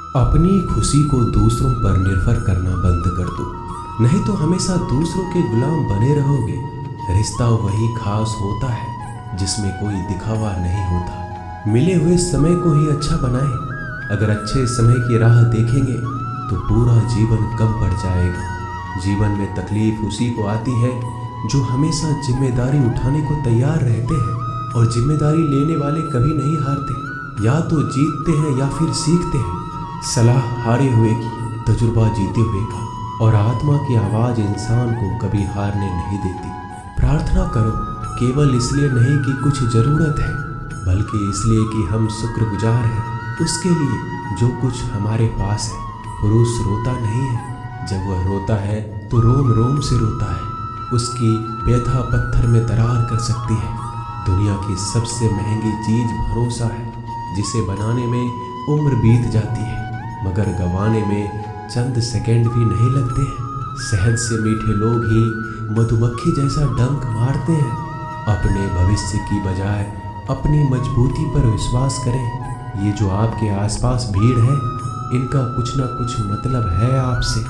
अपनी खुशी को दूसरों पर निर्भर करना बंद कर दो, नहीं तो हमेशा दूसरों के गुलाम बने रहोगे। रिश्ता वही खास होता है जिसमें कोई दिखावा नहीं होता। मिले हुए समय को ही अच्छा बनाएं। अगर अच्छे समय की राह देखेंगे तो पूरा जीवन कम पड़ जाएगा। जीवन में तकलीफ उसी को आती है जो हमेशा जिम्मेदारी उठाने को तैयार रहते हैं, और जिम्मेदारी लेने वाले कभी नहीं हारते। या तो जीतते हैं या फिर सीखते हैं। सलाह हारे हुए की, तजुर्बा जीते हुए का, और आत्मा की आवाज़ इंसान को कभी हारने नहीं देती। प्रार्थना करो, केवल इसलिए नहीं कि कुछ ज़रूरत है, बल्कि इसलिए कि हम शुक्रगुजार हैं उसके लिए जो कुछ हमारे पास है। पुरुष रोता नहीं है, जब वह रोता है तो रोम रोम से रोता है। उसकी व्यथा पत्थर में दरार कर सकती है। दुनिया की सबसे महंगी चीज़ भरोसा है, जिसे बनाने में उम्र बीत जाती है मगर गंवाने में चंद सेकंड भी नहीं लगते हैं। शहद से मीठे लोग ही मधुमक्खी जैसा डंक मारते हैं। अपने भविष्य की बजाय अपनी मजबूती पर विश्वास करें। ये जो आपके आसपास भीड़ है, इनका कुछ ना कुछ मतलब है आपसे।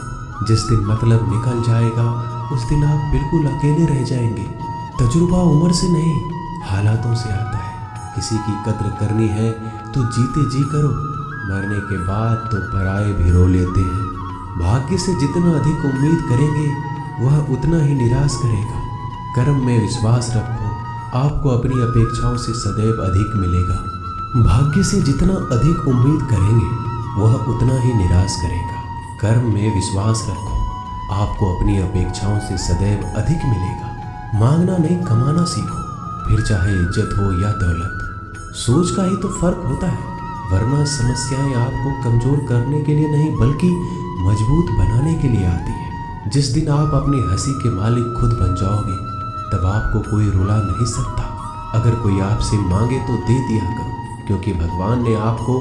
जिस दिन मतलब निकल जाएगा उस दिन आप बिल्कुल अकेले रह जाएंगे। तजुर्बा उम्र से नहीं, हालातों से आता है। किसी की कद्र करनी है तो जीते जी करो, मरने के बाद तो पराए भी रो लेते हैं। भाग्य से जितना अधिक उम्मीद करेंगे वह उतना ही निराश करेगा। कर्म में विश्वास रखो, आपको अपनी अपेक्षाओं से सदैव अधिक मिलेगा। भाग्य से जितना अधिक उम्मीद करेंगे वह उतना ही निराश करेगा। कर्म में विश्वास रखो, आपको अपनी अपेक्षाओं से सदैव अधिक मिलेगा। मांगना नहीं, कमाना सीखो, फिर चाहे इज्जत हो या दौलत। सोच का ही तो फर्क होता है, वरना समस्याएं आपको कमजोर करने के लिए नहीं बल्कि मजबूत बनाने के लिए आती है। जिस दिन आप अपनी हंसी के मालिक खुद बन जाओगे तब आपको कोई रुला नहीं सकता। अगर कोई आपसे मांगे तो दे दिया करो, क्योंकि भगवान ने आपको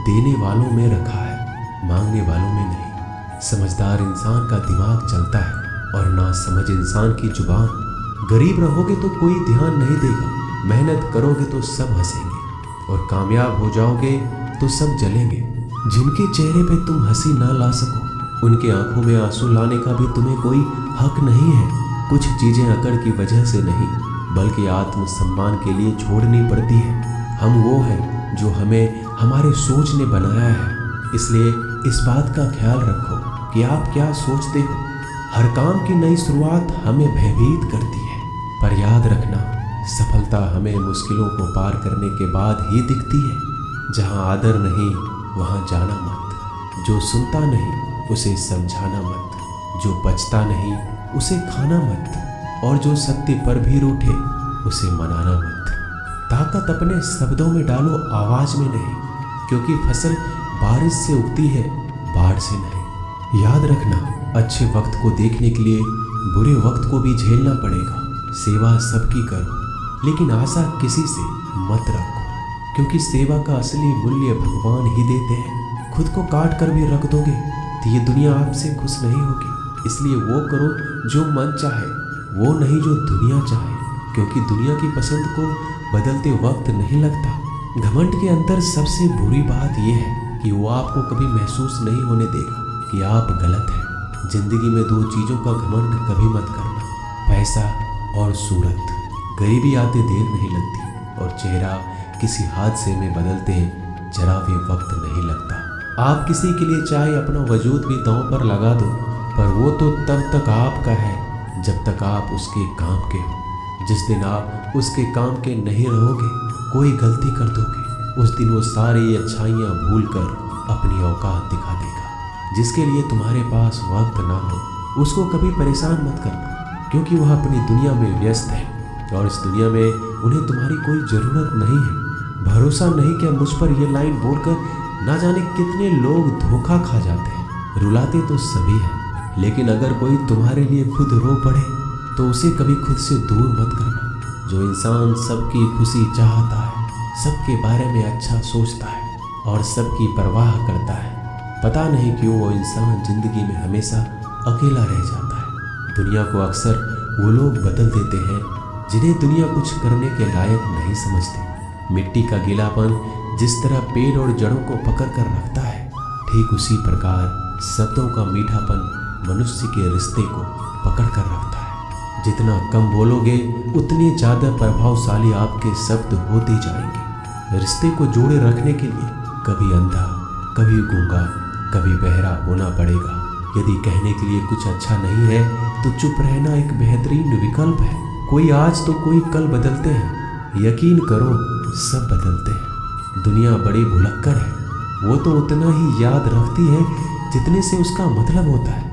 देने वालों में रखा है, मांगने वालों में नहीं। समझदार इंसान का दिमाग चलता है और नासमझ इंसान की जुबान। गरीब रहोगे तो कोई ध्यान नहीं देगा, मेहनत करोगे तो सब हंसेंगे, और कामयाब हो जाओगे तो सब जलेंगे। जिनके चेहरे पे तुम हंसी ना ला सको, उनके आंखों में आंसू लाने का भी तुम्हें कोई हक नहीं है। कुछ चीजें अकड़ की वजह से नहीं बल्कि आत्मसम्मान के लिए छोड़नी पड़ती है। हम वो हैं जो हमें हमारे सोच ने बनाया है। इसलिए इस बात का ख्याल रखो कि आप क्या सोचते हो। हर काम की नई शुरुआत हमें भयभीत करती है, पर याद रखना, सफलता हमें मुश्किलों को पार करने के बाद ही दिखती है। जहाँ आदर नहीं वहाँ जाना मत, जो सुनता नहीं उसे समझाना मत, जो बचता नहीं उसे खाना मत, और जो सत्य पर भी रूठे उसे मनाना मत। ताकत अपने शब्दों में डालो, आवाज में नहीं, क्योंकि फसल बारिश से उगती है, बाढ़ से नहीं। याद रखना, अच्छे वक्त को देखने के लिए बुरे वक्त को भी झेलना पड़ेगा। सेवा सबकी करो, लेकिन आशा किसी से मत रखो, क्योंकि सेवा का असली मूल्य भगवान ही देते हैं। खुद को काट कर भी रख दोगे तो ये दुनिया आपसे खुश नहीं होगी। इसलिए वो करो जो मन चाहे, वो नहीं जो दुनिया चाहे, क्योंकि दुनिया की पसंद को बदलते वक्त नहीं लगता। घमंड के अंदर सबसे बुरी बात यह है कि वो आपको कभी महसूस नहीं होने देगा कि आप गलत हैं। जिंदगी में दो चीज़ों का घमंड कभी मत करना, पैसा और सूरत। गरीबी आते देर नहीं लगती और चेहरा किसी हादसे में बदलते जरा भी वक्त नहीं लगता। आप किसी के लिए चाहे अपना वजूद भी दांव पर लगा दो, पर वो तो तब तक आपका है जब तक आप उसके काम के हो। जिस दिन आप उसके काम के नहीं रहोगे, कोई गलती कर दोगे, उस दिन वो सारी अच्छाइयाँ भूल कर अपनी औकात दिखा देगा। जिसके लिए तुम्हारे पास वक्त ना हो उसको कभी परेशान मत करना, क्योंकि वह अपनी दुनिया में व्यस्त है और इस दुनिया में उन्हें तुम्हारी कोई ज़रूरत नहीं है। भरोसा नहीं क्या मुझ पर यह लाइन बोलकर ना जाने कितने लोग धोखा खा जाते हैं। रुलाते तो सभी हैं, लेकिन अगर कोई तुम्हारे लिए खुद रो पड़े तो उसे कभी खुद से दूर मत करना। जो इंसान सबकी खुशी चाहता है, सबके बारे में अच्छा सोचता है और सबकी परवाह करता है, पता नहीं क्यों वो इंसान जिंदगी में हमेशा अकेला रह जाता है। दुनिया को अक्सर वो लोग बदल देते हैं जिन्हें दुनिया कुछ करने के लायक नहीं समझती। मिट्टी का गीलापन जिस तरह पेड़ और जड़ों को पकड़ कर रखता है, ठीक उसी प्रकार शब्दों का मीठापन मनुष्य के रिश्ते को पकड़ कर रखता है। जितना कम बोलोगे उतने ज़्यादा प्रभावशाली आपके शब्द होते जाएंगे। रिश्ते को जोड़े रखने के लिए कभी अंधा, कभी गूंगा, कभी बहरा होना पड़ेगा। यदि कहने के लिए कुछ अच्छा नहीं है तो चुप रहना एक बेहतरीन विकल्प है। कोई आज तो कोई कल बदलते हैं। यकीन करो सब बदलते हैं। दुनिया बड़ी भुलक्कड़ है, वो तो उतना ही याद रखती है जितने से उसका मतलब होता है।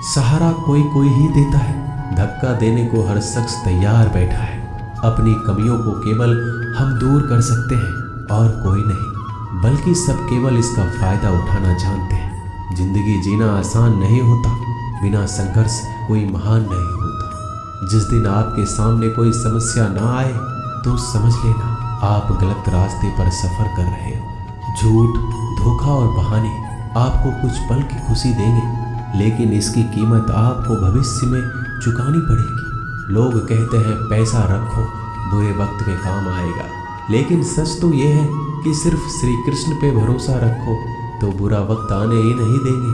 सहारा कोई कोई ही देता है, धक्का देने को हर शख्स तैयार बैठा है। अपनी कमियों को केवल हम दूर कर सकते हैं और कोई नहीं, बल्कि सब केवल इसका फायदा उठाना जानते हैं। जिंदगी जीना आसान नहीं होता, बिना संघर्ष कोई महान नहीं होता। जिस दिन आपके सामने कोई समस्या ना आए तो समझ लेना आप गलत रास्ते पर सफर कर रहे हो। झूठ, धोखा और बहाने आपको कुछ पल की खुशी देंगे, लेकिन इसकी कीमत आपको भविष्य में चुकानी पड़ेगी। लोग कहते हैं पैसा रखो, बुरे वक्त में काम आएगा, लेकिन सच तो ये है कि सिर्फ श्री कृष्ण पे भरोसा रखो तो बुरा वक्त आने ही नहीं देंगे।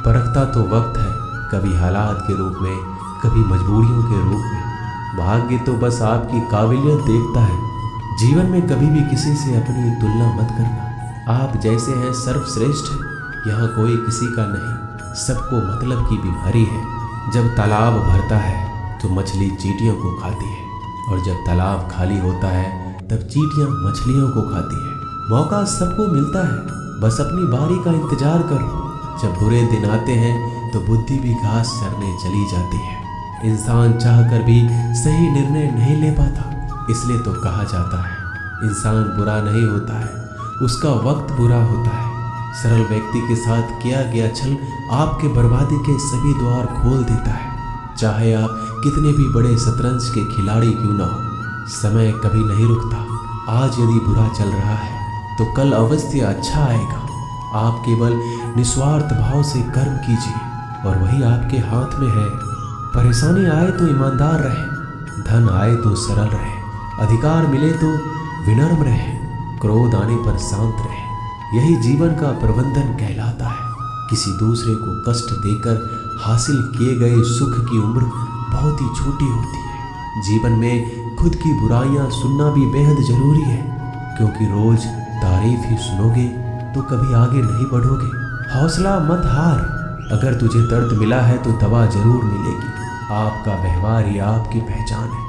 परखता तो वक्त है, कभी हालात के रूप में, कभी मजबूरियों के रूप में। भाग्य तो बस आपकी काबिलियत देखता है। जीवन में कभी भी किसी से अपनी तुलना मत करना। आप जैसे हैं सर्वश्रेष्ठ हैं, यहाँ कोई किसी का नहीं। सबको मतलब की बीमारी है। जब तालाब भरता है तो मछली चींटियों को खाती है, और जब तालाब खाली होता है तब चींटियां मछलियों को खाती है। मौका सबको मिलता है, बस अपनी बारी का इंतजार करो। जब बुरे दिन आते हैं तो बुद्धि भी घास चरने चली जाती है। इंसान चाहकर भी सही निर्णय नहीं ले पाता, इसलिए तो कहा जाता है इंसान बुरा नहीं होता है, उसका वक्त बुरा होता है। सरल व्यक्ति के साथ किया गया छल आपके बर्बादी के सभी द्वार खोल देता है। चाहे आप कितने भी बड़े शतरंज के खिलाड़ी क्यों ना हो, समय कभी नहीं रुकता। आज यदि बुरा चल रहा है तो कल अवश्य अच्छा आएगा। आप केवल निस्वार्थ भाव से कर्म कीजिए और वही आपके हाथ में है। परेशानी आए तो ईमानदार रहे, धन आए तो सरल रहे, अधिकार मिले तो विनम्र रहे, क्रोध आने पर शांत रहे। यही जीवन का प्रबंधन कहलाता है। किसी दूसरे को कष्ट देकर हासिल किए गए सुख की उम्र बहुत ही छोटी होती है। जीवन में खुद की बुराइयां सुनना भी बेहद जरूरी है, क्योंकि रोज तारीफ ही सुनोगे तो कभी आगे नहीं बढ़ोगे। हौसला मत हार, अगर तुझे दर्द मिला है तो दवा जरूर मिलेगी। आपका व्यवहार ही आपकी पहचान है,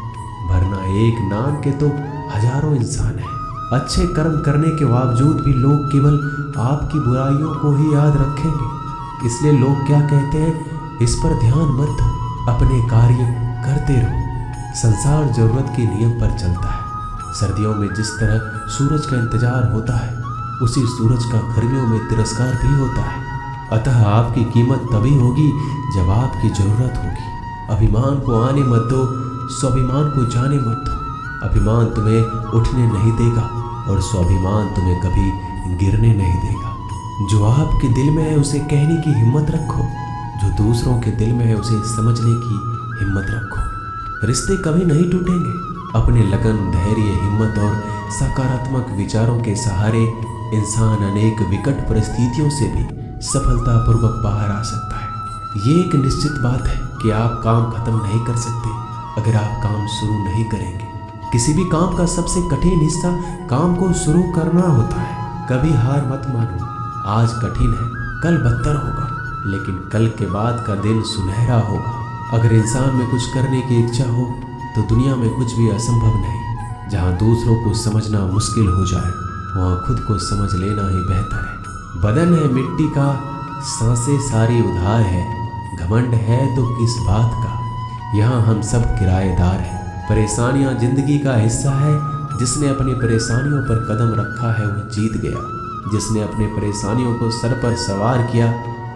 वरना एक नाम के तो हजारों इंसान हैं। अच्छे कर्म करने के बावजूद भी लोग केवल आपकी बुराइयों को ही याद रखेंगे। इसलिए लोग क्या कहते हैं, इस पर ध्यान मत दो, अपने कार्य करते रहो। संसार जरूरत के नियम पर चलता है। सर्दियों में जिस तरह सूरज का इंतजार होता है, उसी सूरज का गर्मियों में तिरस्कार भी होता है। अतः आपकी कीमत तभी होगी जब आपकी जरूरत होगी। अभिमान को आने मत दो, स्वाभिमान को जाने मत दो। अभिमान तुम्हें उठने नहीं देगा और स्वाभिमान तुम्हें कभी गिरने नहीं देगा। जो आपके दिल में है उसे कहने की हिम्मत रखो, जो दूसरों के दिल में है उसे समझने की हिम्मत रखो। रिश्ते कभी नहीं टूटेंगे। अपने लगन, धैर्य, हिम्मत और सकारात्मक विचारों के सहारे इंसान अनेक विकट परिस्थितियों से भी सफलतापूर्वक बाहर आ सकता है। ये एक निश्चित बात है कि आप काम खत्म नहीं कर सकते अगर आप काम शुरू नहीं करेंगे। किसी भी काम का सबसे कठिन हिस्सा काम को शुरू करना होता है। कभी हार मत मानो। आज कठिन है, कल बदतर होगा, लेकिन कल के बाद का दिन सुनहरा होगा। अगर इंसान में कुछ करने की इच्छा हो तो दुनिया में कुछ भी असंभव नहीं। जहाँ दूसरों को समझना मुश्किल हो जाए, वहाँ खुद को समझ लेना ही बेहतर है। बदन है मिट्टी का, सांसें सारी उधार है। घमंड है तो किस बात का, यहाँ हम सब किराएदार हैं। परेशानियाँ जिंदगी का हिस्सा है। जिसने अपनी परेशानियों पर कदम रखा है वह जीत गया। जिसने अपने परेशानियों को सर पर सवार किया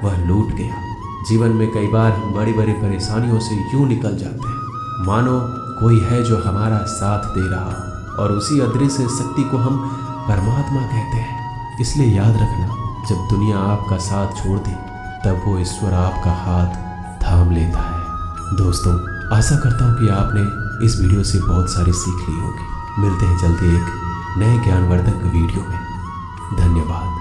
वह लूट गया। जीवन में कई बार हम बड़ी बड़ी परेशानियों से यूं निकल जाते हैं मानो कोई है जो हमारा साथ दे रहा हो, और उसी अदृश्य शक्ति को हम परमात्मा कहते हैं। इसलिए याद रखना, जब दुनिया आपका साथ छोड़ दे तब वो ईश्वर आपका हाथ थाम लेता है। दोस्तों, आशा करता हूँ कि आपने इस वीडियो से बहुत सारी सीख ली होगी। मिलते हैं जल्दी एक नए ज्ञानवर्धक वीडियो में। धन्यवाद।